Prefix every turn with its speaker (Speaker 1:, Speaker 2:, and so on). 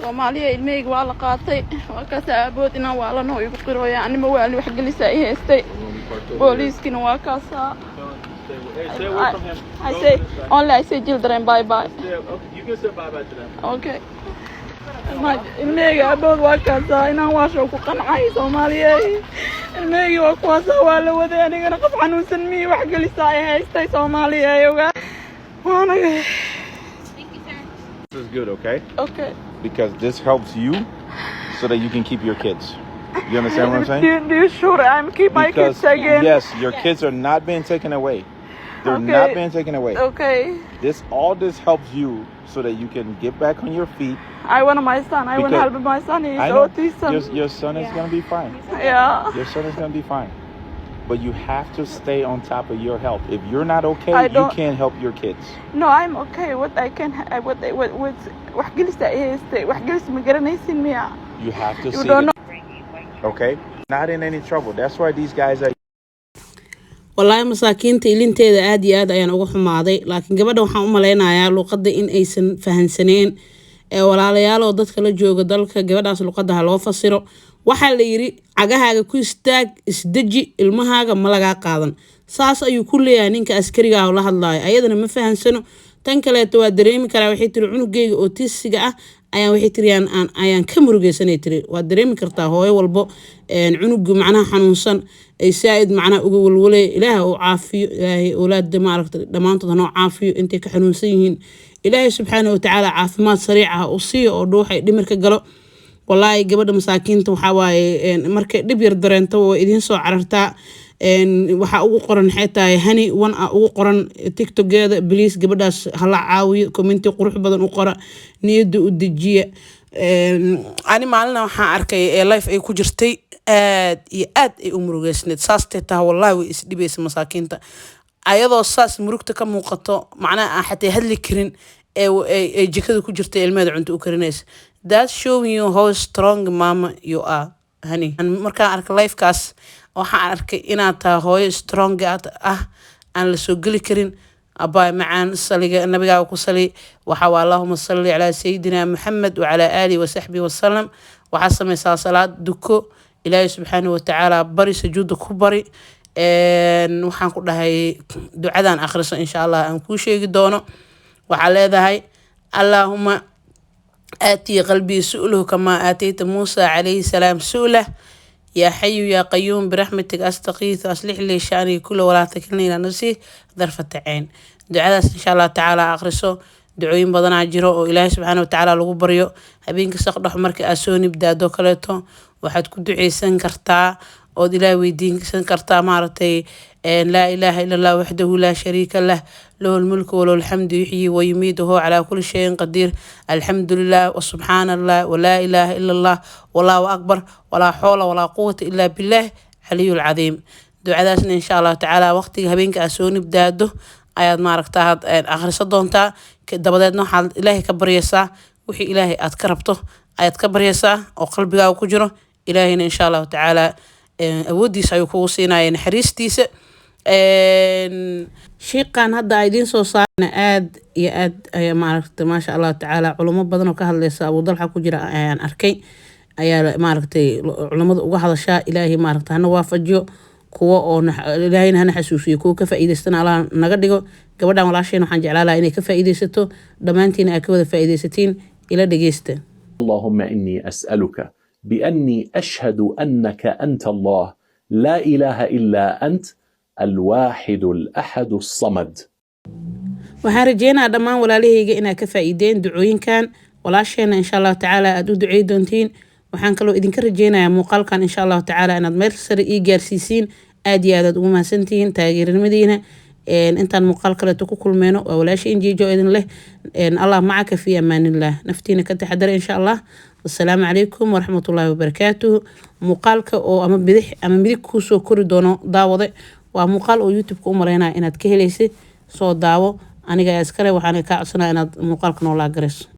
Speaker 1: Soomaaliya ilmeyga waa la qaatay waa ka saaboodina waa la noo igu qirooya anima waa li wax gelisay heestay booliiskina waa ka saa
Speaker 2: Stay away from him.
Speaker 1: I say children bye bye.
Speaker 2: You can say bye bye to them.
Speaker 1: Okay. ilmeyga abood waa ka saa inaan waasho ku qancay Soomaaliya ilmeyga waa ku saa waa la waday anigana qof xanuunsan mi wax gelisay heestay Soomaaliya oga waanaga.
Speaker 2: This is good, okay?
Speaker 1: Okay.
Speaker 2: Because this helps you so that you can keep your kids. You understand what I'm saying?
Speaker 1: Do you sure I'm keep my kids again?
Speaker 2: Yes, your kids are not being taken away. They're not being taken away.
Speaker 1: Okay.
Speaker 2: All this helps you so that you can get back on your feet.
Speaker 1: I want my son. I want to help my son. He's autism.
Speaker 2: Your son is going to be fine.
Speaker 1: Yeah.
Speaker 2: Your son is going to be fine. But you have to stay on top of your health. If you're not okay, you can't help your kids.
Speaker 1: No, I'm okay. What I can, what
Speaker 2: you have to see it. Okay? Not in any trouble. That's why these guys are...
Speaker 3: والله masaakiinta ilinteeda aad iyo aad ayaan uga xumaaday laakiin gabadha waxaan u maleynayaa luqadda in aysan fahansaneen ee walaalayaal oo dadka la jooga dalka gabadhaas luqadda loo fasiro waxa la yiri cagahaaga ku istaag isdaji ilmahaaga ma laga qaadan saas ayuu ku leeyahay ninka askariga ah oo la hadlayo ayadana ma fahansano tan kale waa dareemi karaa waxay tiri cunugeyga oo tisiga ah ayaan waxay tiri ayaan ka murugeysanay tiri waa dareemi kartaa hooyo walbo cunugu macnaha xanuunsan ay saa'id macnaha uga walwalay ilaahay oo caafiyo ilaahay awlaadda ma aragtay dhamaantood noo caafiyo intay ka xanuunsan yihiin ilaahay subxaanahu wa tacaala caafimaad sariic ah oo siiyo oo dhuuxay dhimirka galo wallahi gabadha masaakiinta waxa waaye markay dhib yar dareento oo idin soo carartaa waxa ugu qoran xeetaay hani wan ugu qoran TikTok-geeda please gabadhaas hala caawiyo comment qurux badan u qora niyada u dejiya ani maalina waxaan arkay live ay ku jirtay aad iyo aad ay u murugeysneed saastay taa wallahi way isdhibaysa masaakiinta ayadoo saas murugta ka muuqato macnaha xataa hadli karin ee jikada ku jirtay ilmaheeda cunto u karinaysa that's showing you how strong mama you are honey markaan arkay live-kaas waxaan arkay inaad tahay hooyo strong ah aan la soo geli karin أبا معان صلي النبي عليه وسلم وحوا اللهم صل على سيدنا محمد وعلى آله وصحبه وسلم وحسن مسا صلاة دكو إلهي سبحانه وتعالى بري سجود كبري وحان قد هاي دعاء آخر إن شاء الله أن كل شيء دونه وعلى هاي اللهم آتي قلبي سؤله كما آتيت موسى عليه السلام سؤله يا حي يا قيوم برحمتك أستغيث أصلح لي شأني كله ولا تكلني إلى نفسي ظرفة عين دعاء إن شاء الله تعالى آخرسه دعوين بدنا جرو إلهي سبحانه وتعالى لغو بريو هبينك سقط حمرك أسوني بدادو كليتو waxaad ku duceysan kartaa oo ilaahay weydiinsan kartaa maartay لا إله إلا الله وحده لا شريك له له الملك وله الحمد يحيي ويميت وهو على كل شيء قدير الحمد لله وسبحان الله ولا إله إلا الله والله أكبر ولا حول ولا قوة إلا بالله علي العظيم دعاء إن شاء الله تعالى وقت هبينك أسوني بداده ayaad maaragtaa akhriso doontaa dabadeedna waxaad ilaahay ka baryaysaa wixii ilaahay aad ka rabto ayaad ka baryaysaa oo qalbigaaga ku jiro ilaahayna insha allahu tacaala awoodiisa ayuu kugu siinaya naxariistiisa sheekan hadda idiin soo saarna aad iyo aad ayaa maaragtay maasha allah tacaala culimo badan oo ka hadlaysa Abu Dalxa ku jira ayaan arkay ayaa maaragtay culimada uga hadashaa ilaahay maaragtay hana waafajiyo kuwa oo ilaahayna hana xasuusiyo kuwa ka faa'iideystana Allah naga dhigo gabadhan walaasheen waxaan jeclaalahay inay ka faa'iideysato dhamaantiin ay ka wada faa'iideysatiin ila dhageysta
Speaker 4: اللهم إني أسألك بأني أشهد أنك أنت الله لا إله إلا أنت الواحد الأحد الصمد
Speaker 3: waxaan rajeynayaa dhammaan walaalahayga inay ka faa'iideen ducooyinkan walaasheena insha Allah tacaala aad u duceey doontiin waxaan kaloo idinka rajeynayaa muuqaalkan insha Allah tacaala inaad meel sare ii gaarsiisiin aad iyo aad ugu mahadsantihiin taageeranimadiina intaan muuqaal kale ku kulmeeno waa walaashay injiijo idin leh Allah macaka fi amaanillah naftiina ka taxadar insha Allah والسلام عليكم ورحمة الله وبركاته مقالك أو أما بدح أما بدك كوسو كوري دونو داوضة ومقال أو يوتيوب كأمرينا إنها تكهليسي صوت داو أنا جاي أذكره وحنا كعصنا إن مقالك نولا جرس